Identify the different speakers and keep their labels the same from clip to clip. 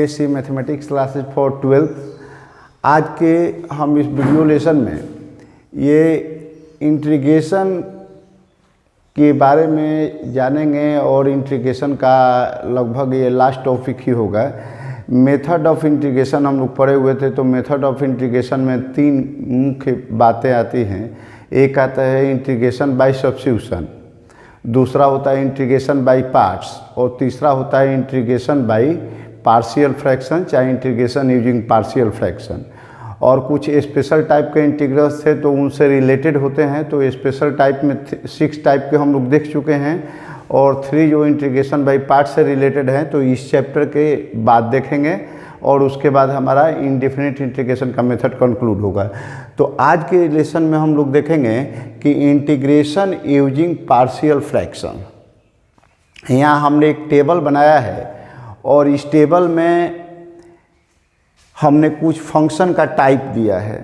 Speaker 1: ASC mathematics classes for 12th। आज के हम इस वीडियो लेसन में ये इंटीग्रेशन के बारे में जानेंगे और इंटीग्रेशन का लगभग ये लास्ट टॉपिक ही होगा। मेथड ऑफ इंटीग्रेशन हम लोग पढ़े हुए थे, तो मेथड ऑफ इंटीग्रेशन में तीन मुख्य बातें आती हैं। एक आता है इंटीग्रेशन बाय सब्स्टिट्यूशन, दूसरा होता है इंटीग्रेशन बाय पार्ट्स और तीसरा होता है इंटीग्रेशन बाय पार्शियल फ्रैक्शन चाहे इंटीग्रेशन यूजिंग पार्शियल फ्रैक्शन। और कुछ स्पेशल टाइप के इंटीग्रल्स थे तो उनसे रिलेटेड होते हैं। तो स्पेशल टाइप में 6 टाइप के हम लोग देख चुके हैं और 3 जो इंटीग्रेशन बाय पार्ट से रिलेटेड हैं तो इस चैप्टर के बाद देखेंगे और उसके बाद हमारा इंडेफिनिट इंटीग्रेशन का मेथड कंक्लूड होगा। तो आज के लेसन में हम लोग देखेंगे कि इंटीग्रेशन यूजिंग पार्शियल फ्रैक्शन। यहाँ हमने एक टेबल बनाया है और इस टेबल में हमने कुछ फंक्शन का टाइप दिया है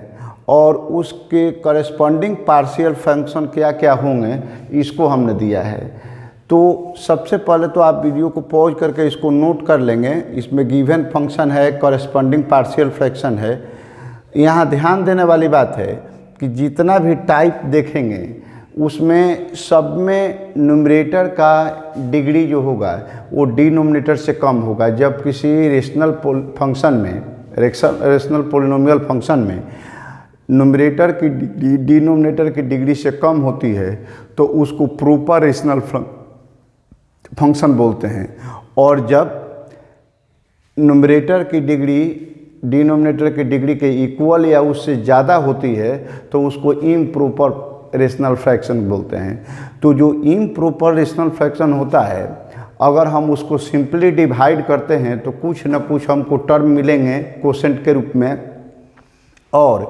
Speaker 1: और उसके करस्पॉन्डिंग पार्शियल फंक्शन क्या क्या होंगे इसको हमने दिया है। तो सबसे पहले तो आप वीडियो को पॉज करके इसको नोट कर लेंगे। इसमें गिवन फंक्शन है, करस्पॉन्डिंग पार्शियल फ्रैक्शन है। यहाँ ध्यान देने वाली बात है कि जितना भी टाइप देखेंगे उसमें सब में न्यूमरेटर का डिग्री जो होगा वो डिनोमिनेटर से कम होगा। जब किसी रेशनल फंक्शन में, रेशनल पॉलिनोमियल फंक्शन में न्यूमरेटर की डिग्री डिनोमिनेटर की डिग्री से कम होती है तो उसको प्रॉपर रेशनल फंक्शन बोलते हैं। और जब न्यूमरेटर की डिग्री डिनोमिनेटर की डिग्री के इक्वल या उससे ज़्यादा होती है तो उसको इम्प्रॉपर रेशनल फ्रैक्शन बोलते हैं। तो जो इम्प्रॉपर रेशनल फ्रैक्शन होता है, अगर हम उसको सिंपली डिवाइड करते हैं तो कुछ न कुछ हमको टर्म मिलेंगे कोसेंट के रूप में, और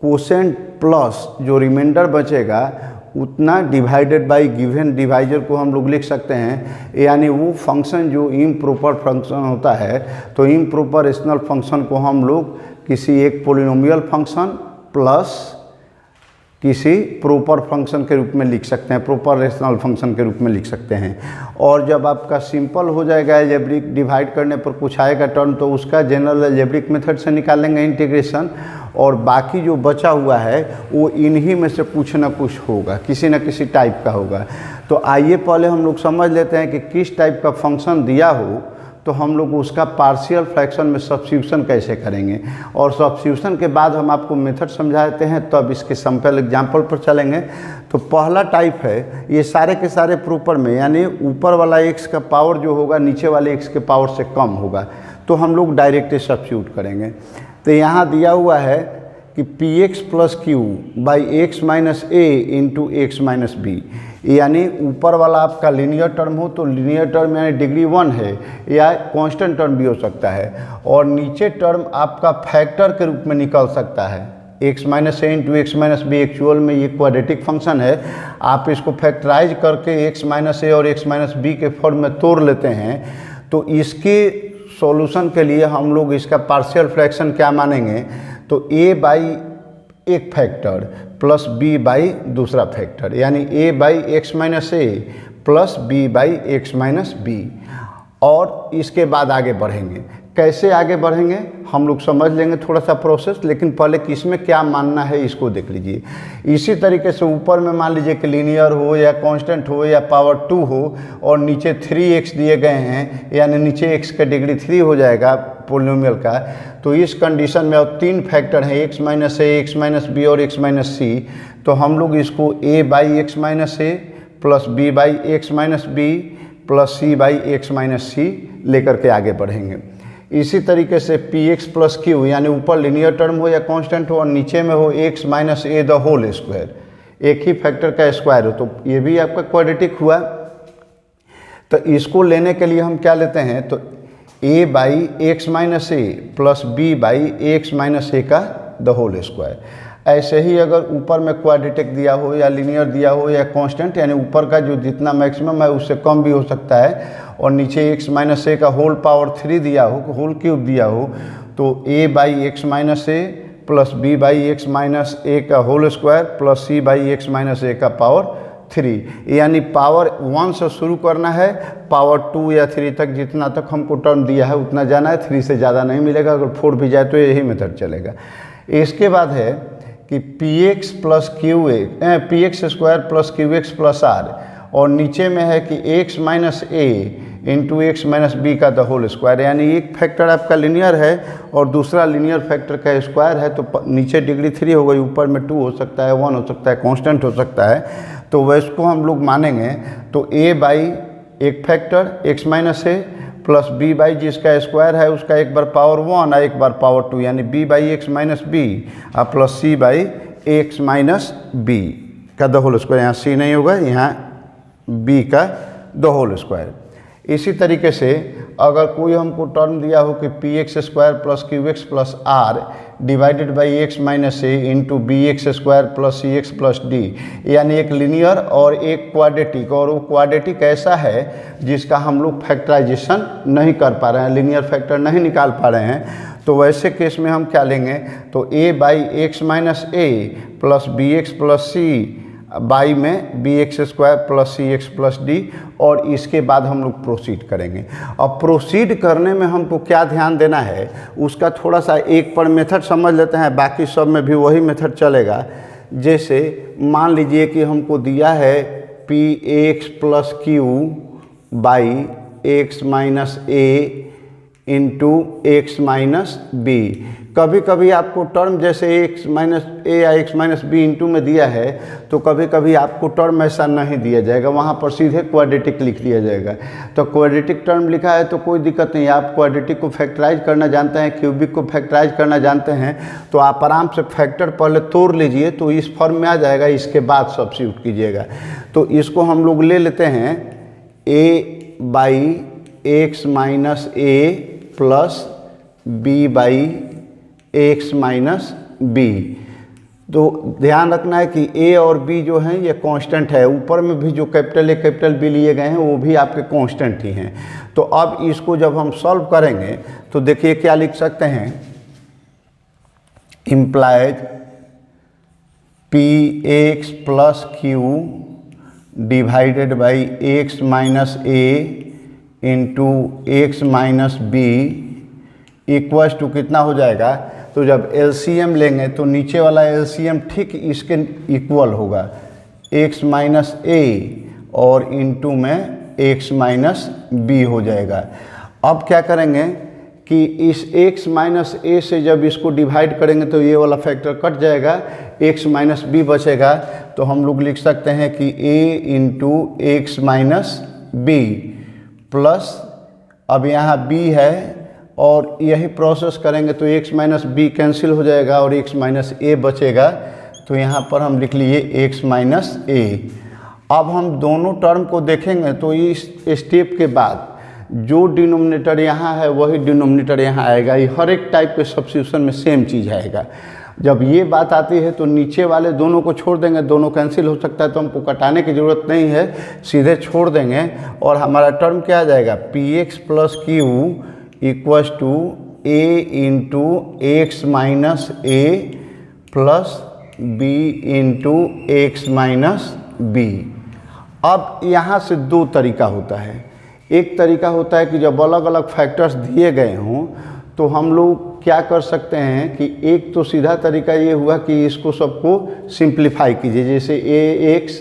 Speaker 1: कोसेंट प्लस जो रिमाइंडर बचेगा उतना डिवाइडेड बाय गिवन डिवाइजर को हम लोग लिख सकते हैं। यानी वो फंक्शन जो इम्प्रॉपर फंक्शन होता है तो इम्प्रॉपर रेशनल फंक्शन को हम लोग किसी एक पॉलिनोमियल फंक्शन प्लस किसी प्रॉपर फंक्शन के रूप में लिख सकते हैं, प्रॉपर रेशनल फंक्शन के रूप में लिख सकते हैं। और जब आपका सिंपल हो जाएगा अलजेब्रिक डिवाइड करने पर कुछ आएगा टर्म तो उसका जनरल अलजेब्रिक मेथड से निकालेंगे इंटीग्रेशन, और बाकी जो बचा हुआ है वो इन्हीं में से कुछ ना कुछ होगा, किसी न किसी टाइप का होगा। तो आइए पहले हम लोग समझ लेते हैं कि किस टाइप का फंक्शन दिया हो तो हम लोग उसका पार्शियल फ्रैक्शन में सब्स्टिट्यूशन कैसे करेंगे, और सब्स्टिट्यूशन के बाद हम आपको मेथड समझाते हैं। तो अब इसके सैंपल एग्जांपल पर चलेंगे। तो पहला टाइप है ये सारे के सारे प्रॉपर में, यानी ऊपर वाला x का पावर जो होगा नीचे वाले x के पावर से कम होगा, तो हम लोग डायरेक्ट सब्स्टिट्यूट करेंगे। तो यहाँ दिया हुआ है कि px plus Q by x minus A into x minus B, यानी ऊपर वाला आपका लीनियर टर्म हो तो लीनियर टर्म यानी डिग्री 1 है या कांस्टेंट टर्म भी हो सकता है, और नीचे टर्म आपका फैक्टर के रूप में निकल सकता है। X minus A into x minus B actual में ये क्वाड्रेटिक फंक्शन है। आप इसको फैक्टराइज करके एक्स माइनस ए और एक्स माइनस बी के फॉर्म में तोड़ लेते हैं। तो इसके सॉल्यूशन के लिए हम लोग इसका पार्शियल फ्रैक्शन क्या मानेंगे, तो ए बाई एक फैक्टर प्लस बी बाई दूसरा फैक्टर, यानी A by x minus A plus B by x minus B. और इसके बाद आगे बढ़ेंगे। कैसे आगे बढ़ेंगे हम लोग समझ लेंगे थोड़ा सा प्रोसेस, लेकिन पहले किसमें क्या मानना है इसको देख लीजिए। इसी तरीके से ऊपर में मान लीजिए कि लीनियर हो या कांस्टेंट हो या पावर 2 हो और नीचे 3x दिए गए हैं, यानी नीचे x का डिग्री 3 हो जाएगा पॉलिनोमियल का। तो इस कंडीशन में और 3 फैक्टर हैं x minus A, X minus B और x माइनस सी, तो हम लोग इसको a by x minus A plus B by x minus B plus C by x minus C लेकर के आगे बढ़ेंगे। इसी तरीके से पी एक्स प्लस क्यू, यानी ऊपर लीनियर टर्म हो या कांस्टेंट हो और नीचे में हो X minus A the whole square, एक ही फैक्टर का स्क्वायर हो, तो ये भी आपका क्वाड्रेटिक हुआ। तो इसको लेने के लिए हम क्या लेते हैं, तो A by x minus A plus B by x minus A का द होल स्क्वायर। ऐसे ही अगर ऊपर में क्वाड्रेटिक दिया हो या लीनियर दिया हो या कांस्टेंट, यानी ऊपर का जो जितना मैक्सिमम है उससे कम भी हो सकता है, और नीचे एक्स माइनस ए का होल पावर 3 दिया हो, होल क्यूब दिया हो, तो A by x minus A plus B by x minus A का whole square plus C by x minus A का पावर 3, यानी पावर 1 से शुरू करना है, पावर 2 या 3 तक, जितना तक हमको टर्म दिया है उतना जाना है, 3 से ज़्यादा नहीं मिलेगा। अगर 4 भी जाए तो यही मेथड चलेगा। इसके बाद है कि px plus px square plus qx plus r, और नीचे में है कि x minus a into x minus B का द होल स्क्वायर, यानी एक फैक्टर आपका लीनियर है और दूसरा लीनियर फैक्टर का स्क्वायर है, तो नीचे डिग्री 3 हो गई, ऊपर में 2 हो सकता है, 1 हो सकता है, कांस्टेंट हो सकता है। तो वैसे को हम लोग मानेंगे तो a बाई एक factor x minus A plus b by जिसका स्क्वायर है उसका एक बार पावर 1 और एक बार पावर 2, यानी b by x minus B और plus c by x minus B का द होल स्क्वायर। यहाँ c नहीं होगा, यहाँ b का द होल स्क्वायर। इसी तरीके से अगर कोई हमको टर्म दिया हो कि P X square plus Q X plus R divided by x minus A into B X square plus C X plus D, यानी एक लीनियर और एक क्वाड्रेटिक, और वो क्वाड्रेटिक ऐसा है जिसका हम लोग फैक्टराइजेशन नहीं कर पा रहे हैं, लीनियर फैक्टर नहीं निकाल पा रहे हैं, तो वैसे केस में हम क्या लेंगे, तो A by x minus A plus B X plus C by में B X square plus C X plus D, और इसके बाद हम लोग प्रोसीड करेंगे। अब प्रोसीड करने में हमको क्या ध्यान देना है उसका थोड़ा सा एक पर मेथड समझ लेते हैं, बाकी सब में भी वही मेथड चलेगा। जैसे मान लीजिए कि हमको दिया है P x plus Q by x minus A into x minus B. कभी कभी आपको टर्म जैसे एक्स माइनस ए या एक्स माइनस बी इंटू में दिया है, तो कभी कभी आपको टर्म ऐसा नहीं दिया जाएगा, वहाँ पर सीधे क्वाड्रेटिक लिख दिया जाएगा। तो क्वाड्रेटिक टर्म लिखा है तो कोई दिक्कत नहीं, आप क्वाड्रेटिक को फैक्टराइज करना जानते हैं, क्यूबिक को फैक्टराइज करना जानते हैं, तो आप आराम से फैक्टर पहले तोड़ लीजिए तो इस फॉर्म में आ जाएगा, इसके बाद सब्स्टिट्यूट कीजिएगा। तो इसको हम लोग ले लेते हैं A by x minus A plus B by x minus B. तो ध्यान रखना है कि ए और बी जो हैं ये कांस्टेंट है, ऊपर में भी जो कैपिटल ए कैपिटल बी लिए गए हैं वो भी आपके कांस्टेंट ही हैं। तो अब इसको जब हम सॉल्व करेंगे तो देखिए क्या लिख सकते हैं, implies P x plus Q divided by x minus A into x minus B equals to कितना हो जाएगा। तो जब एलसीएम लेंगे तो नीचे वाला एलसीएम ठीक इसके इक्वल होगा, x माइनस ए और इंटू में x माइनस बी हो जाएगा। अब क्या करेंगे कि इस x माइनस ए से जब इसको डिवाइड करेंगे तो ये वाला फैक्टर कट जाएगा, x माइनस बी बचेगा। तो हम लोग लिख सकते हैं कि a into x minus B plus, अब यहाँ b है और यही प्रोसेस करेंगे तो x माइनस बी कैंसिल हो जाएगा और x माइनस ए बचेगा। तो यहाँ पर हम लिख लिए x माइनस ए। अब हम दोनों टर्म को देखेंगे तो इस स्टेप के बाद जो डिनोमिनेटर यहाँ है वही डिनोमिनेटर यहाँ आएगा, ये हर एक टाइप के सब्स्टिट्यूशन में सेम चीज़ आएगा। जब ये बात आती है तो नीचे वाले दोनों को छोड़ देंगे, दोनों कैंसिल हो सकता है तो हमको कटाने की ज़रूरत नहीं है, सीधे छोड़ देंगे और हमारा टर्म क्या आ जाएगा, p x plus Q equals to a into x minus A plus b into x minus b. अब यहाँ से दो तरीका होता है, एक तरीका होता है कि जब अलग अलग फैक्टर्स दिए गए हों तो हम लोग क्या कर सकते हैं कि एक तो सीधा तरीका ये हुआ कि इसको सबको सिंप्लीफाई कीजिए, जैसे ए एक्स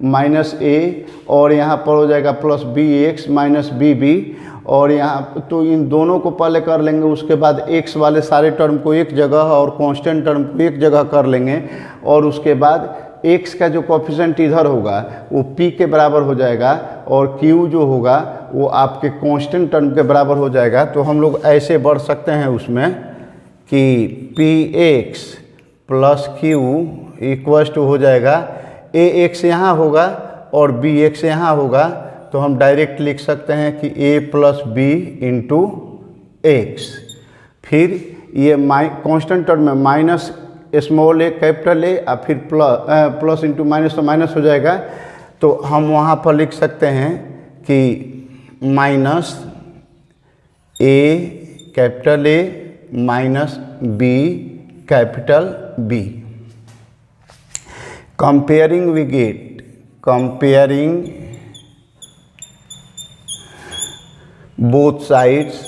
Speaker 1: माइनस ए और यहाँ पर हो जाएगा plus B x minus b b, और यहाँ तो इन दोनों को पहले कर लेंगे, उसके बाद एक्स वाले सारे टर्म को एक जगह और कांस्टेंट टर्म को एक जगह कर लेंगे, और उसके बाद एक्स का जो कोफिशिएंट इधर होगा वो p के बराबर हो जाएगा और q जो होगा वो आपके कांस्टेंट टर्म के बराबर हो जाएगा। तो हम लोग ऐसे बढ़ सकते हैं उसमें कि P x plus Q equals to हो जाएगा ए एक्स यहाँ होगा और बी एक्स यहाँ होगा, तो हम डायरेक्ट लिख सकते हैं कि a plus b into x. फिर ये कांस्टेंट टर्म में minus small a capital A और फिर प्लस इंटू माइनस तो माइनस हो जाएगा, तो हम वहाँ पर लिख सकते हैं कि minus a capital A minus b capital B. Comparing we get comparing both sides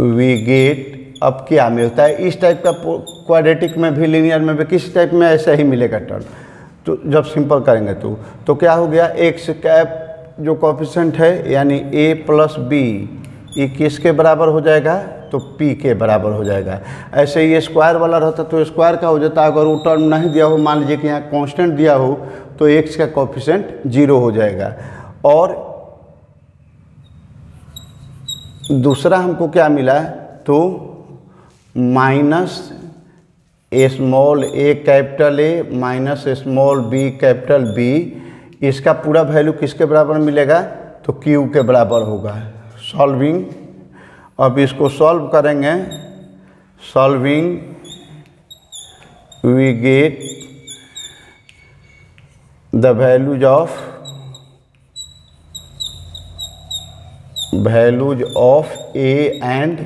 Speaker 1: we get, अब क्या मिलता है इस टाइप का क्वाड्रेटिक में भी, लीनियर में भी, किसी टाइप में ऐसा ही मिलेगा टर्म। तो जब सिंपल करेंगे तो क्या हो गया, एक्स कैप जो कोएफिशिएंट है यानी a प्लस बी, ये किसके बराबर हो जाएगा, तो p के बराबर हो जाएगा। ऐसे ही स्क्वायर वाला रहता तो स्क्वायर का हो जाता, अगर वो टर्म नहीं दिया हो, मान लीजिए कि यहाँ कांस्टेंट दिया हो तो x का कोएफिशिएंट 0 हो जाएगा। और दूसरा हमको क्या मिला, तो minus small a capital A minus small b capital B, इसका पूरा वैल्यू किसके बराबर मिलेगा, तो q के बराबर होगा। सॉल्विंग, अब इसको सॉल्व करेंगे, solving we get the values of a and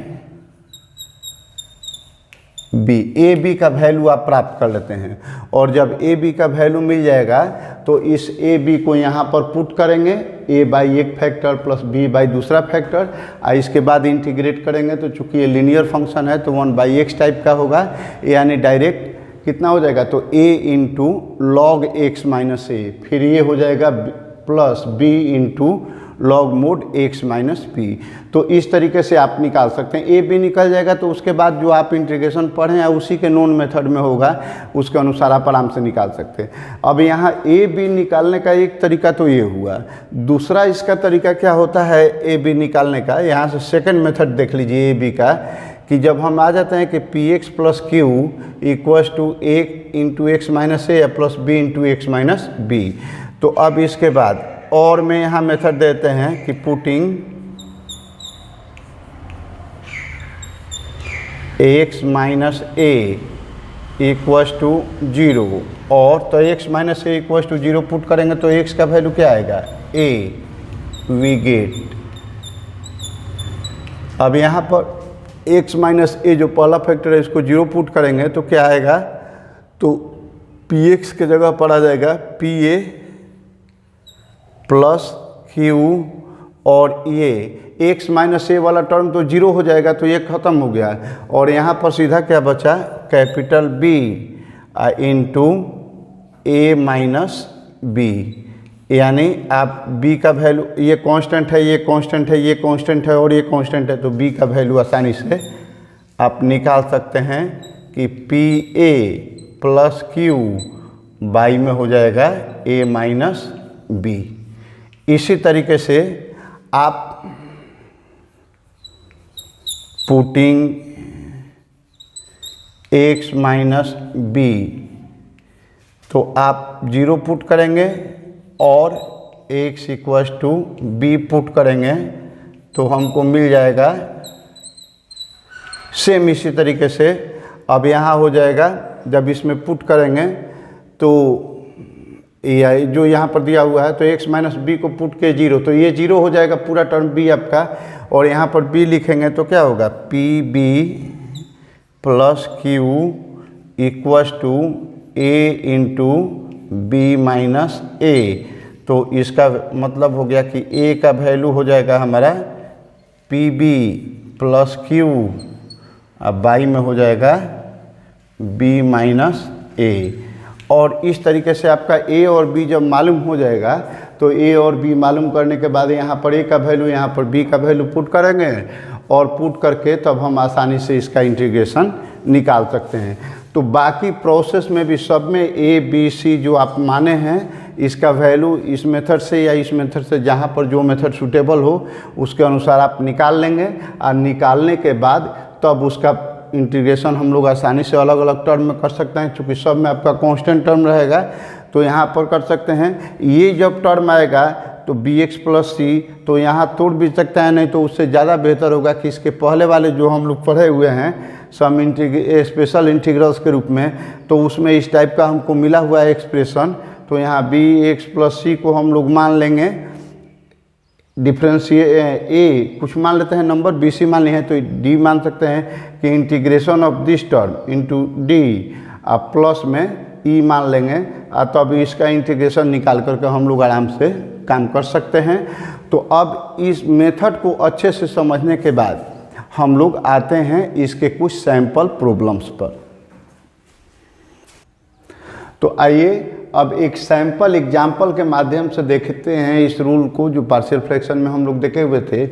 Speaker 1: b। A b का वैल्यू आप प्राप्त कर लेते हैं, और जब ए बी का वैल्यू मिल जाएगा तो इस ए बी को यहाँ पर पुट करेंगे, a बाई एक फैक्टर प्लस b बाई दूसरा फैक्टर, और इसके बाद इंटीग्रेट करेंगे। तो चूंकि ये लीनियर फंक्शन है तो 1/x टाइप का होगा, यानी डायरेक्ट कितना हो जाएगा, तो a into log X minus A, फिर ये हो जाएगा plus b into log mod x minus P. तो इस तरीके से आप निकाल सकते हैं, ए बी निकल जाएगा तो उसके बाद जो आप इंटीग्रेशन पढ़ें या उसी के नोन मेथड में होगा उसके अनुसार आप आराम से निकाल सकते हैं। अब यहाँ ए बी निकालने का एक तरीका तो ये हुआ, दूसरा इसका तरीका क्या होता है ए बी निकालने का, यहाँ से सेकंड मेथड देख लीजिए ए बी का, कि जब हम आ जाते हैं कि P x plus Q equals to a into x minus A plus b into x minus B. तो अब इसके बाद और में यहाँ मेथड देते हैं कि putting x minus a equals to 0, और तो x minus a equals to 0 put करेंगे तो एक्स का वैल्यू क्या आएगा, ए, वी गेट। अब यहाँ पर एक्स माइनस ए जो पहला फैक्टर है इसको 0 पुट करेंगे तो क्या आएगा, तो पी एक्स के जगह पर आ जाएगा पी ए प्लस क्यू, और ये एक्स माइनस ए वाला टर्म तो 0 हो जाएगा तो ये ख़त्म हो गया, और यहाँ पर सीधा क्या बचा, कैपिटल बी इंटू ए माइनस बी, यानी आप b का वैल्यू, ये कांस्टेंट है, ये कांस्टेंट है, ये कांस्टेंट है और ये कांस्टेंट है, तो b का वैल्यू आसानी से आप निकाल सकते हैं कि P A plus Q by में हो जाएगा a माइनस बी। इसी तरीके से आप पुटिंग x माइनस बी, तो आप 0 पुट करेंगे और x equals to b put करेंगे तो हमको मिल जाएगा सेम इसी तरीके से। अब यहाँ हो जाएगा, जब इसमें पुट करेंगे तो ये जो यहाँ पर दिया हुआ है तो x माइनस बी को पुट के 0, तो ये 0 हो जाएगा पूरा टर्म b आपका, और यहाँ पर b लिखेंगे तो क्या होगा, P B plus Q equals to a into B minus A. तो इसका मतलब हो गया कि a का वैल्यू हो जाएगा हमारा पी बी प्लस क्यू, अब बाई में हो जाएगा b माइनस ए। और इस तरीके से आपका a और b जब मालूम हो जाएगा तो a और b मालूम करने के बाद यहाँ पर a का वैल्यू, यहाँ पर b का वैल्यू पुट करेंगे, और पुट करके तब हम आसानी से इसका इंटीग्रेशन निकाल सकते हैं। तो बाकी प्रोसेस में भी सब में a b c जो आप माने हैं इसका वैल्यू इस मेथड से या इस मेथड से, जहाँ पर जो मेथड सूटेबल हो उसके अनुसार आप निकाल लेंगे, और निकालने के बाद तब उसका इंटीग्रेशन हम लोग आसानी से अलग अलग टर्म में कर सकते हैं। चूँकि सब में आपका कांस्टेंट टर्म रहेगा तो यहाँ पर कर सकते हैं। ये जब टर्म आएगा तो बी एक्स प्लस सी, तो यहाँ तोड़ भी सकता है, नहीं तो उससे ज़्यादा बेहतर होगा कि इसके पहले वाले जो हम लोग पढ़े हुए हैं सम स्पेशल इंटीग्रल्स के रूप में, तो उसमें इस टाइप का हमको मिला हुआ है एक्सप्रेशन। तो यहाँ बी एक्स प्लस सी को हम लोग मान लेंगे डिफरेंशिएट ए कुछ मान लेते हैं नंबर, बी सी मान लिए हैं तो डी मान सकते हैं कि integration of this term into D, अब प्लस में ई मान लेंगे तो अब इसका इंटीग्रेशन निकाल करके हम लोग आराम से काम कर सकते हैं। तो अब इस मेथड को अच्छे से समझने के बाद हम लोग आते हैं इसके कुछ सैंपल प्रॉब्लम्स पर। तो आइए अब एक सैंपल एग्जाम्पल के माध्यम से देखते हैं इस रूल को, जो पार्शियल फ्रैक्शन में हम लोग देखे हुए थे।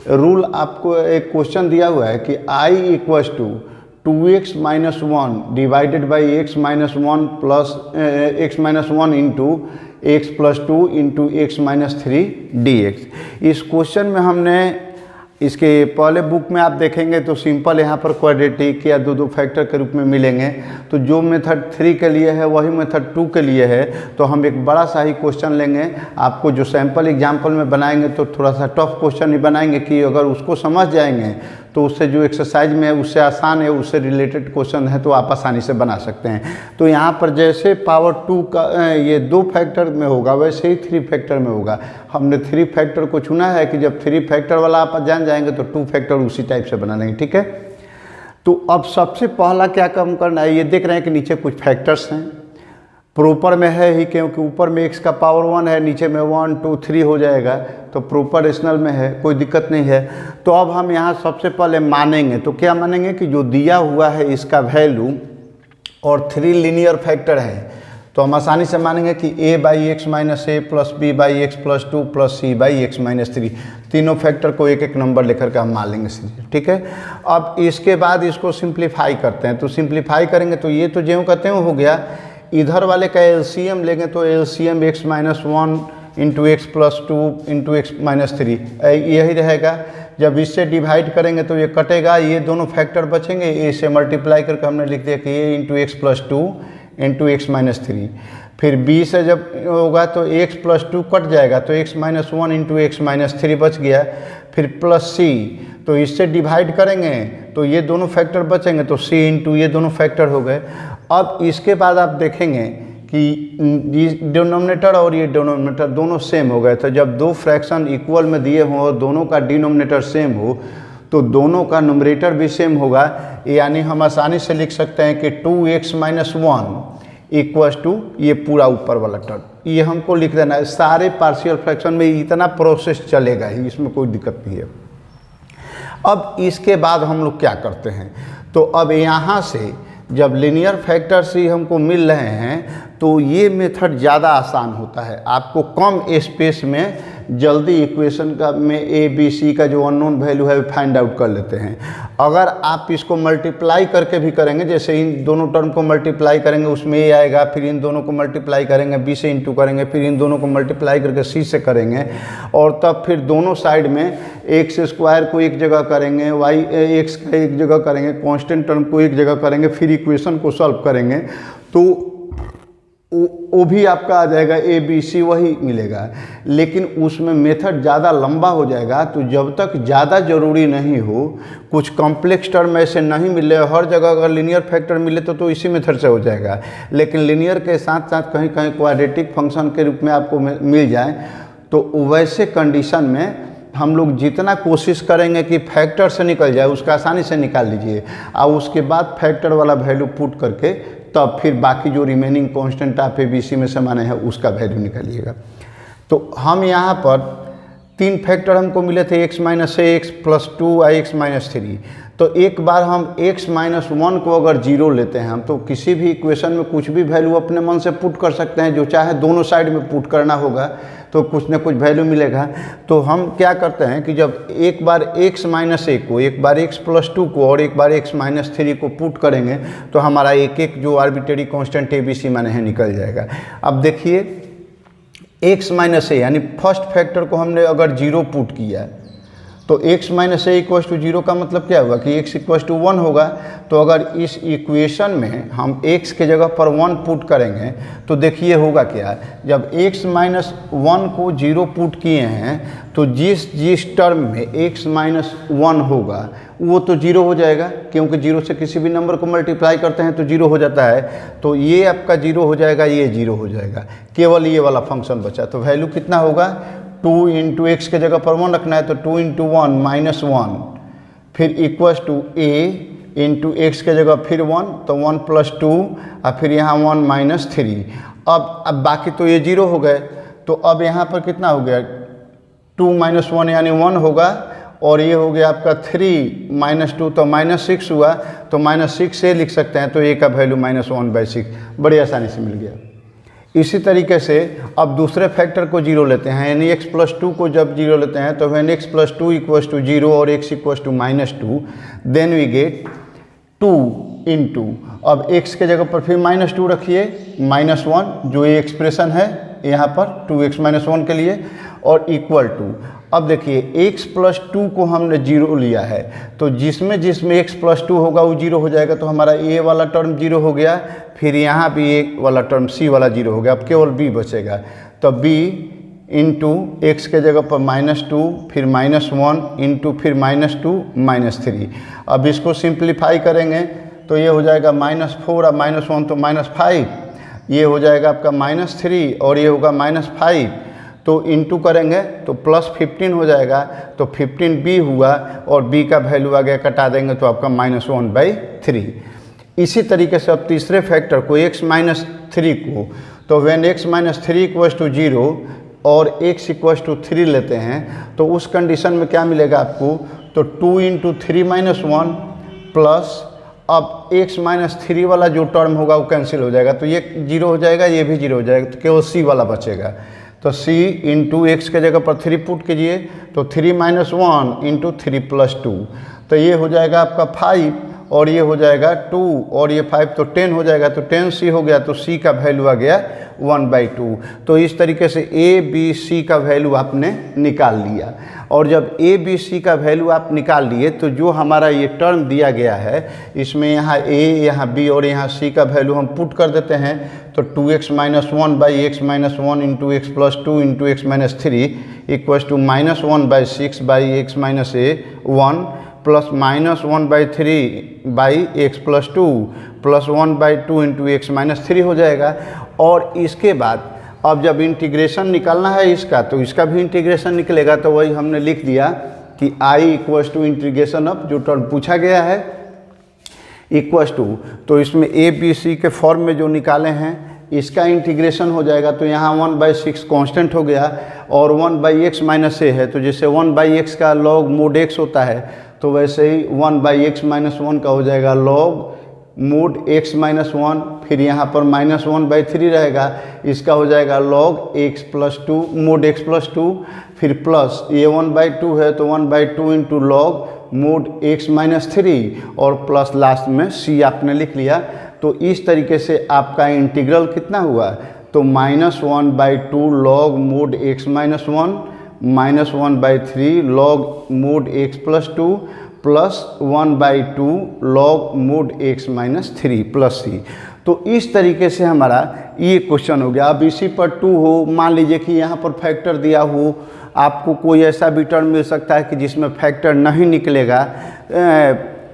Speaker 1: रूल आपको एक क्वेश्चन दिया हुआ है कि i equals to 2x minus 1 divided by x minus 1 plus x minus 1 into x plus 2 into x minus 3 dx। इस क्वेश्चन में हमने इसके पहले बुक में आप देखेंगे तो सिंपल यहाँ पर क्वाड्रेटिक या दो फैक्टर के रूप में मिलेंगे। तो जो मेथड 3 के लिए है वही मेथड 2 के लिए है। तो हम एक बड़ा सा ही क्वेश्चन लेंगे, आपको जो सैंपल एग्जाम्पल में बनाएंगे तो थोड़ा सा टफ क्वेश्चन ही बनाएंगे कि अगर उसको समझ जाएंगे तो उससे जो एक्सरसाइज में है उससे आसान है, उससे रिलेटेड क्वेश्चन है तो आप आसानी से बना सकते हैं। तो यहाँ पर जैसे पावर 2 का ये 2 फैक्टर में होगा वैसे ही 3 फैक्टर में होगा। हमने 3 फैक्टर को चुना है कि जब 3 फैक्टर वाला आप जान जाएंगे तो 2 फैक्टर उसी टाइप से बना लेंगे, ठीक है। तो अब सबसे पहला क्या काम करना है, ये देख रहे हैं कि नीचे कुछ फैक्टर्स हैं, प्रॉपर में है ही क्योंकि ऊपर में x का पावर 1 है, नीचे में 1 2 3 हो जाएगा, तो प्रॉपर रेशनल में है, कोई दिक्कत नहीं है। तो अब हम यहाँ सबसे पहले मानेंगे, तो क्या मानेंगे कि जो दिया हुआ है इसका वैल्यू और 3 लीनियर फैक्टर है तो हम आसानी से मानेंगे कि a by x minus A plus B by x plus 2 plus C by x minus 3, तीनों फैक्टर को एक एक नंबर लेकर के हम मान लेंगे, ठीक है। अब इसके बाद इसको सिंप्लीफाई करते हैं। तो सिंप्लीफाई करेंगे तो ये तो ज्यों कहते हैं हो गया, इधर वाले का एलसीएम लेंगे तो LCM x minus 1 into x plus 2 into x minus 3 यही रहेगा। जब इससे डिवाइड करेंगे तो ये कटेगा, ये दोनों फैक्टर बचेंगे, ए से मल्टीप्लाई करके हमने लिख दिया कि A into x plus 2 into x minus 3। फिर बी से जब होगा तो एक्स प्लस 2 कट जाएगा तो x minus 1 into x minus 3 बच गया। फिर प्लस सी, तो इससे डिवाइड करेंगे तो ये दोनों फैक्टर बचेंगे तो सी इंटू ये दोनों फैक्टर हो गए। अब इसके बाद आप देखेंगे कि डिनोमिनेटर और ये डिनोमिनेटर दोनों सेम हो गए। तो जब दो फ्रैक्शन इक्वल में दिए हों और दोनों का डिनोमिनेटर सेम हो तो दोनों का न्यूमरेटर भी सेम होगा, यानी हम आसानी से लिख सकते हैं कि 2x माइनस 1 इक्वल्स टू ये पूरा ऊपर वाला टर्म, ये हमको लिख देना है। सारे पार्शियल फ्रैक्शन में इतना प्रोसेस चलेगा ही, इसमें कोई दिक्कत नहीं है। अब इसके बाद हम लोग क्या करते हैं, तो अब यहाँ से जब लीनियर फैक्टर्स ही हमको मिल रहे हैं तो ये मेथड ज़्यादा आसान होता है, आपको कम स्पेस में जल्दी इक्वेशन का में ए बी सी का जो अननोन वैल्यू है फाइंड आउट कर लेते हैं। अगर आप इसको मल्टीप्लाई करके भी करेंगे, जैसे इन दोनों टर्म को मल्टीप्लाई करेंगे उसमें ए आएगा, फिर इन दोनों को मल्टीप्लाई करेंगे बी से इंटू करेंगे, फिर इन दोनों को मल्टीप्लाई करके सी से करेंगे, और तब फिर दोनों साइड में एक्स स्क्वायर को एक जगह करेंगे, वाई एक्स का एक जगह करेंगे, कांस्टेंट टर्म को एक जगह करेंगे, फिर इक्वेशन को सॉल्व करेंगे तो वो भी आपका आ जाएगा, ए बी सी वही मिलेगा। लेकिन उसमें मेथड ज़्यादा लंबा हो जाएगा। तो जब तक ज़्यादा ज़रूरी नहीं हो, कुछ कॉम्प्लेक्स टर्म ऐसे नहीं मिले, हर जगह अगर लीनियर फैक्टर मिले तो इसी मेथड से हो जाएगा। लेकिन लीनियर के साथ साथ कहीं कहीं क्वाड्रेटिक फंक्शन के रूप में आपको मिल जाए तो वैसे कंडीशन में हम लोग जितना कोशिश करेंगे कि फैक्टर से निकल जाए उसका आसानी से निकाल लीजिए, और उसके बाद फैक्टर वाला वैल्यू पुट करके तब फिर बाकी जो रिमेनिंग कांस्टेंट आप ए बी सी में से माने हैं उसका वैल्यू निकालिएगा। तो हम यहाँ पर 3 फैक्टर हमको मिले थे, x minus A x plus 2 I x minus 3। तो एक बार हम x माइनस 1 को अगर 0 लेते हैं हम, तो किसी भी इक्वेशन में कुछ भी वैल्यू अपने मन से पुट कर सकते हैं, जो चाहे दोनों साइड में पुट करना होगा तो कुछ ना कुछ वैल्यू मिलेगा। तो हम क्या करते हैं कि जब एक बार x माइनस ए को, एक बार x प्लस 2 को और एक बार x माइनस 3 को पुट करेंगे तो हमारा एक एक जो arbitrary constant a b c माने है निकल जाएगा। अब देखिए x माइनस ए यानी फर्स्ट फैक्टर को हमने अगर 0 पुट किया तो x minus a equals to 0 का मतलब क्या होगा कि x इक्वल्स टू 1 होगा। तो अगर इस इक्वेशन में हम x के जगह पर 1 पुट करेंगे तो देखिए होगा क्या, जब x माइनस 1 को 0 पुट किए हैं तो जिस टर्म में x माइनस 1 होगा वो तो 0 हो जाएगा, क्योंकि 0 से किसी भी नंबर को मल्टीप्लाई करते हैं तो 0 हो जाता है। तो ये आपका 0 हो जाएगा, ये 0 हो जाएगा, केवल ये वाला फंक्शन बचा। तो वैल्यू कितना होगा, 2 इंटू एक्स के जगह पर 1 रखना है तो 2 इंटू 1 माइनस 1, फिर equals to a into x के जगह फिर 1 तो 1 + 2 और फिर यहाँ 1 - 3। अब बाकी तो ये 0 हो गए, तो अब यहाँ पर कितना हो गया 2 - 1 यानी 1 होगा, और ये हो गया आपका 3 - 2 तो -6 हुआ, तो -6 से लिख सकते हैं, तो ए का वैल्यू -1/6 बड़ी आसानी से मिल गया। इसी तरीके से अब दूसरे फैक्टर को 0 लेते हैं, यानी x + 2 को जब 0 लेते हैं तो when x + 2 = 0 और x = -2 then we get 2 into, अब x के जगह पर फिर -2 रखिए, -1 जो ये एक्सप्रेशन है यहाँ पर 2x - 1 के लिए, और इक्वल टू, अब देखिए x + 2 को हमने 0 लिया है, तो जिसमें x + 2 होगा वो 0 हो जाएगा, तो हमारा a वाला टर्म 0 हो गया, फिर यहाँ भी a वाला टर्म c वाला 0 हो गया, अब केवल b बचेगा, तो b इंटू एक्स के जगह पर -2 फिर -1 इंटू फिर -2 -3। अब इसको सिंप्लीफाई करेंगे तो ये हो जाएगा -4 और -1 तो -5, ये हो जाएगा आपका -3 और ये होगा -5, तो इंटू करेंगे तो +15 हो जाएगा, तो 15b हुआ और b का वैल्यू आ गया, कटा देंगे तो आपका -1/3। इसी तरीके से अब तीसरे फैक्टर को x - 3 को, तो व्हेन x - 3 = 0 और x = 3 लेते हैं, तो उस कंडीशन में क्या मिलेगा आपको, तो 2 × 3 - 1 प्लस, अब x - 3 वाला जो टर्म होगा वो कैंसिल हो जाएगा, तो ये 0 हो जाएगा, ये भी 0 हो जाएगा, तो केवल c वाला बचेगा, तो c इंटू एक्स के जगह पर 3 पुट कीजिए, तो 3 - 1 इंटू 3 + 2, तो ये हो जाएगा आपका 5 और ये हो जाएगा 2 और ये 5 तो 10 हो जाएगा, तो 10c हो गया, तो c का वैल्यू आ गया 1/2। तो इस तरीके से a b c का वैल्यू आपने निकाल लिया, और जब a b c का वैल्यू आप निकाल लिए तो जो हमारा ये टर्म दिया गया है इसमें यहाँ a यहाँ b और यहाँ c का वैल्यू हम पुट कर देते हैं, तो 2x - 1/x - 1 into x + 2 into x - 3 equals to -1/6/x - 1 plus -1/3/x + 2 plus 1/2 into x - 3 हो जाएगा। और इसके बाद अब जब इंटीग्रेशन निकालना है इसका, तो इसका भी इंटीग्रेशन निकलेगा, तो वही हमने लिख दिया कि i = इंटीग्रेशन ऑफ जो टर्म पूछा गया है इक्वल्स टू, तो इसमें a b c के फॉर्म में जो निकाले हैं इसका इंटीग्रेशन हो जाएगा, तो यहाँ 1/6 कांस्टेंट हो गया और 1/x - a है, तो जैसे 1/x का log mod x होता है, तो वैसे ही 1/x - 1 का हो जाएगा log mod x - 1, फिर यहाँ पर -1/3 रहेगा, इसका हो जाएगा log x + 2 mod x + 2, फिर प्लस ये 1/2 है तो 1/2 इंटू log mod x - 3 और प्लस लास्ट में c आपने लिख लिया। तो इस तरीके से आपका इंटीग्रल कितना हुआ, तो -1/2 log mod x - 1 -1/3 log mod x + 2 plus 1/2 log mod x - 3 plus c। तो इस तरीके से हमारा ये क्वेश्चन हो गया। अब इसी पर 2 हो, मान लीजिए कि यहाँ पर फैक्टर दिया हो, आपको कोई ऐसा भी टर्म मिल सकता है कि जिसमें फैक्टर नहीं निकलेगा,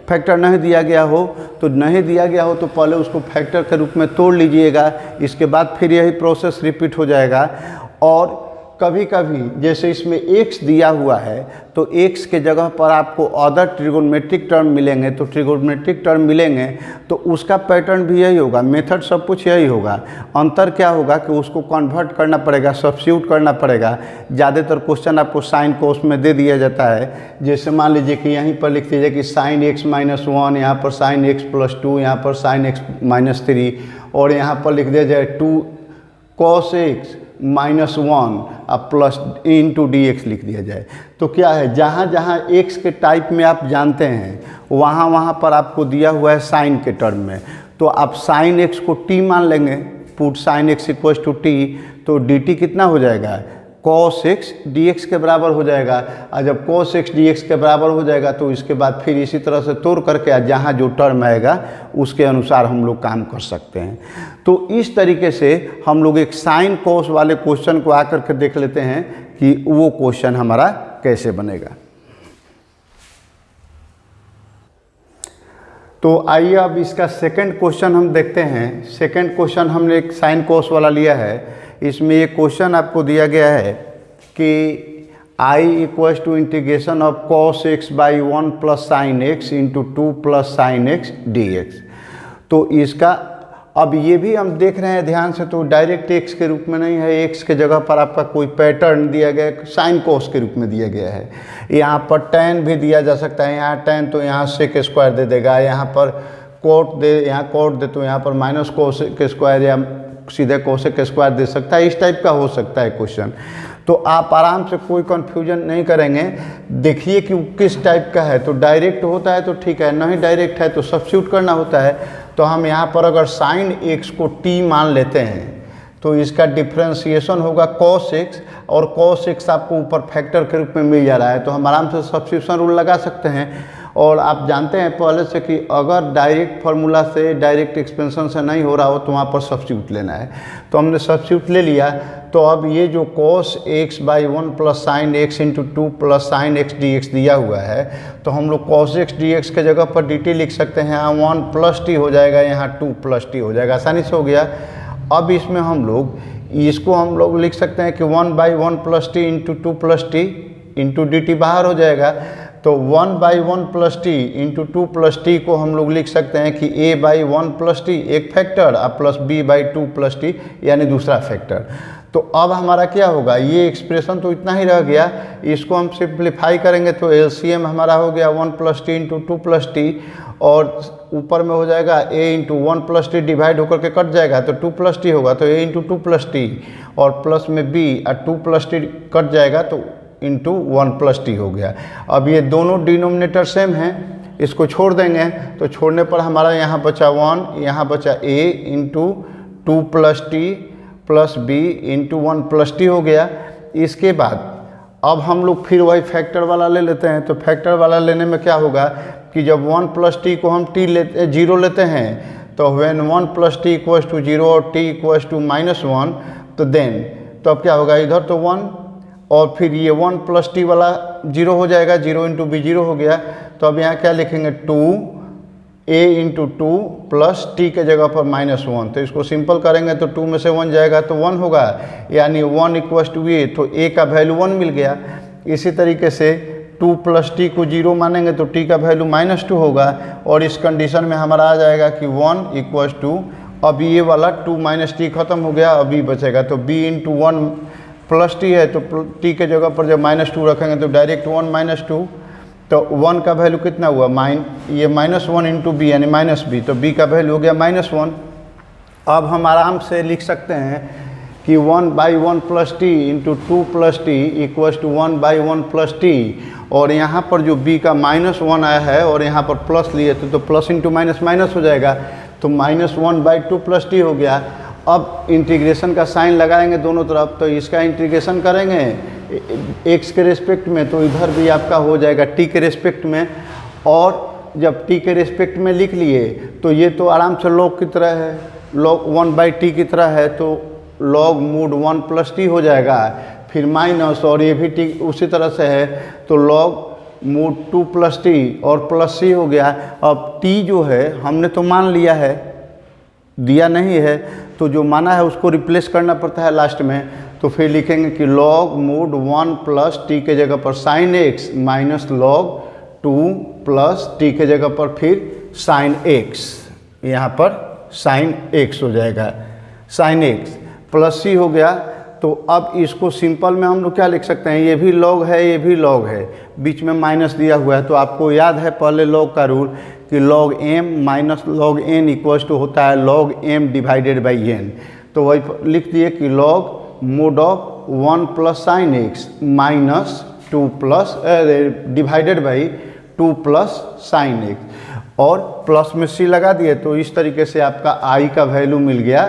Speaker 1: फैक्टर नहीं दिया गया हो, तो नहीं दिया गया हो तो पहले उसको फैक्टर के रूप में तोड़ लीजिएगा, इसके बाद फिर यही प्रोसेस रिपीट हो जाएगा। और कभी कभी जैसे इसमें x दिया हुआ है तो x के जगह पर आपको अदर ट्रिगोनोमेट्रिक टर्म मिलेंगे, तो ट्रिगोनोमेट्रिक टर्म मिलेंगे तो उसका पैटर्न भी यही होगा, मेथड सब कुछ यही होगा। अंतर क्या होगा कि उसको कन्वर्ट करना पड़ेगा, सब्स्टिट्यूट करना पड़ेगा। ज़्यादातर क्वेश्चन आपको साइन को उसमें दे दिया जाता है, जैसे मान लीजिए कि यहीं पर लिख दीजिए कि sin x - 1, यहाँ पर sin x + 2, यहाँ पर sin x - 3 और यहाँ पर लिख दिया जाए 2 cos x -1 अब प्लस इंटू dx लिख दिया जाए। तो क्या है, जहाँ जहाँ x के टाइप में आप जानते हैं वहाँ वहाँ पर आपको दिया हुआ है साइन के टर्म में, तो आप साइन x को t मान लेंगे, पुट साइन x = t, तो dt कितना हो जाएगा, cos x dx के बराबर हो जाएगा। और जब cos x dx के बराबर हो जाएगा तो इसके बाद फिर इसी तरह से तोड़ करके जहाँ जो टर्म आएगा उसके अनुसार हम लोग काम कर सकते हैं। तो इस तरीके से हम लोग एक साइन कोस वाले क्वेश्चन को आकर के देख लेते हैं कि वो क्वेश्चन हमारा कैसे बनेगा। तो आइए अब इसका सेकंड क्वेश्चन हम देखते हैं। सेकंड क्वेश्चन हमने एक साइन कोस वाला लिया है। इसमें ये क्वेश्चन आपको दिया गया है कि I equals to integration of cos X by 1 plus sine X into 2 plus sine X D X. तो इसका अब ये भी हम देख रहे हैं ध्यान से, तो डायरेक्ट एक्स के रूप में नहीं है, एक्स के जगह पर आपका कोई पैटर्न दिया गया है, साइन कोस के रूप में दिया गया है। यहाँ पर टैन भी दिया जा सकता है, यहाँ टैन तो यहाँ सेक स्क्वायर दे देगा, यहाँ पर कोट दे, यहाँ कोट दे तो यहाँ पर माइनस कोस के स्क्वायर या सीधे कोसेक स्क्वायर दे सकता है। इस टाइप का हो सकता है क्वेश्चन, तो आप आराम से कोई कन्फ्यूजन नहीं करेंगे। देखिए कि किस टाइप का है, तो डायरेक्ट होता है तो ठीक है, नहीं डायरेक्ट है तो सब्स्टिट्यूट करना होता है। तो हम यहाँ पर अगर साइन एक्स को टी मान लेते हैं तो इसका डिफ्रेंसिएशन होगा कॉस एक्स, और कॉस एक्स आपको ऊपर फैक्टर के रूप में मिल जा रहा है, तो हम आराम से सब्स्टिट्यूशन रूल लगा सकते हैं। और आप जानते हैं पहले से कि अगर डायरेक्ट फार्मूला से, डायरेक्ट एक्सपेंशन से नहीं हो रहा हो तो वहाँ पर सब्स्टिट्यूट लेना है। तो हमने सब्स्टिट्यूट ले लिया, तो अब ये जो cos x by 1 plus sine X into 2 plus sine X D x दिया हुआ है, तो हम लोग cos x डी एक्स के जगह पर डी टी लिख सकते हैं। यहाँ 1 प्लस टी हो जाएगा, यहाँ 2 प्लस टी हो जाएगा, आसानी से हो गया। अब इसमें हम लोग इसको हम लोग लिख सकते हैं कि 1 by 1 plus t into 2 plus t into D T बाहर हो जाएगा। तो 1 by 1 plus t into 2 plus T को हम लोग लिख सकते हैं कि a बाई 1 प्लस टी एक फैक्टर और plus b by 2 plus T यानी दूसरा फैक्टर। तो अब हमारा क्या होगा, ये एक्सप्रेशन तो इतना ही रह गया, इसको हम सिंप्लीफाई करेंगे तो एलसीएम हमारा हो गया 1 plus t into 2 plus t, और ऊपर में हो जाएगा a into 1 plus T divide होकर के कट जाएगा तो 2 प्लस टी होगा, तो a इंटू 2 प्लस टी, और प्लस में b और 2 प्लस टी कट जाएगा तो इंटू 1 प्लस टी हो गया। अब ये दोनों डिनोमिनेटर सेम हैं, इसको छोड़ देंगे, तो छोड़ने पर हमारा यहाँ बचा 1, यहाँ बचा a into 2 plus T plus b into 1 plus T हो गया। इसके बाद अब हम लोग फिर वही फैक्टर वाला ले लेते हैं। तो फैक्टर वाला लेने में क्या होगा कि जब 1 प्लस टी को हम जीरो लेते हैं, तो when 1 plus t equals to 0 और t इक्वल्स टू -1, तो देन तो अब क्या होगा, इधर तो 1 और फिर ये 1 प्लस टी वाला 0 हो जाएगा, 0 इंटू बी 0 हो गया। तो अब यहाँ क्या लिखेंगे, 2a इंटू 2 प्लस टी के जगह पर -1, तो इसको सिंपल करेंगे तो 2 में से 1 जाएगा तो 1 होगा, यानी 1 इक्वल्स टू a, तो a का वैल्यू 1 मिल गया। इसी तरीके से 2 प्लस टी को 0 मानेंगे तो t का वैल्यू -2 होगा, और इस कंडीशन में हमारा आ जाएगा कि 1 इक्वल्स टू, अब ये वाला 2 माइनस टी खत्म हो गया, अब b बचेगा, तो b इंटू 1 प्लस टी है तो टी के जगह पर जब -2 रखेंगे तो डायरेक्ट 1 -2, तो 1 का वैल्यू कितना हुआ, ये -1 इंटू बी यानी -b, तो b का वैल्यू हो गया -1। अब हम आराम से लिख सकते हैं कि 1 by 1 plus t into 2 plus t equals to 1 by 1 plus t, और यहाँ पर जो b का -1 आया है और यहाँ पर प्लस लिए थे तो प्लस इंटू माइनस माइनस हो जाएगा, तो -1 बाई 2 प्लस टी हो गया। अब इंटीग्रेशन का साइन लगाएंगे दोनों तरफ, तो इसका इंटीग्रेशन करेंगे x के रेस्पेक्ट में, तो इधर भी आपका हो जाएगा t के रेस्पेक्ट में, और जब t के रेस्पेक्ट में लिख लिए तो ये तो आराम से log की तरह है, log 1 बाई टी की तरह है, तो log मूड 1 प्लस टी हो जाएगा, फिर माइनस, और ये भी t उसी तरह से है तो log मूड 2 प्लस टी और प्लस c हो गया। अब t जो है हमने तो मान लिया है, दिया नहीं है, तो जो माना है उसको रिप्लेस करना पड़ता है लास्ट में, तो फिर लिखेंगे कि log मूड 1 प्लस टी के जगह पर sign x minus log 2 plus T के जगह पर फिर साइन एक्स, यहाँ पर साइन एक्स हो जाएगा, साइन एक्स प्लस सी हो गया। तो अब इसको सिंपल में हम लोग क्या लिख सकते हैं, ये भी log है, ये भी log है, बीच में माइनस दिया हुआ है, तो आपको याद है पहले log का रूल कि log m minus log n equals to होता है log m divided by n, तो वही लिख दिए कि log mod of 1 plus sine x minus 2 plus divided by 2 plus sine x, और प्लस में c लगा दिए, तो इस तरीके से आपका i का वैल्यू मिल गया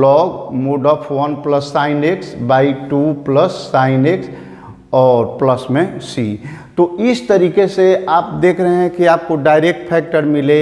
Speaker 1: log mod of 1 plus sine x by 2 plus sine x और प्लस में c। तो इस तरीके से आप देख रहे हैं कि आपको डायरेक्ट फैक्टर मिले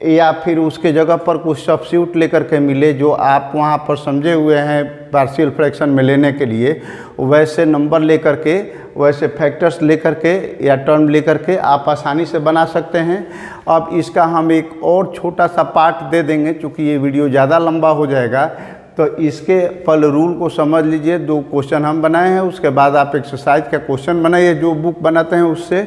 Speaker 1: या फिर उसके जगह पर कुछ सब्स्टिट्यूट लेकर के मिले जो आप वहाँ पर समझे हुए हैं पार्शियल फ्रैक्शन में लेने के लिए, वैसे नंबर लेकर के, वैसे फैक्टर्स लेकर के या टर्म लेकर के आप आसानी से बना सकते हैं। अब इसका हम एक और छोटा सा पार्ट दे देंगे, चूँकि ये वीडियो ज़्यादा लंबा हो जाएगा, तो इसके पहले रूल को समझ लीजिए। 2 क्वेश्चन हम बनाए हैं, उसके बाद आप एक्सरसाइज का क्वेश्चन बनाइए जो बुक बनाते हैं उससे,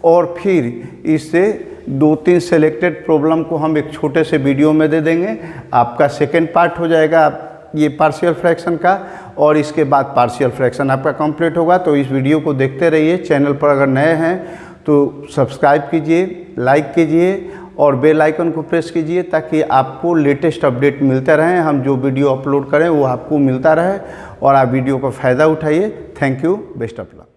Speaker 1: और फिर इससे 2-3 सेलेक्टेड प्रॉब्लम को हम एक छोटे से वीडियो में दे देंगे। आपका सेकेंड पार्ट हो जाएगा ये पार्शियल फ्रैक्शन का, और इसके बाद पार्शियल फ्रैक्शन आपका कंप्लीट होगा। तो इस वीडियो को देखते रहिए। चैनल पर अगर नए हैं तो सब्सक्राइब कीजिए, लाइक कीजिए और बेल आइकन को प्रेस कीजिए ताकि आपको लेटेस्ट अपडेट मिलते रहें। हम जो वीडियो अपलोड करें वो आपको मिलता रहे और आप वीडियो का फ़ायदा उठाइए। Thank you, best of luck.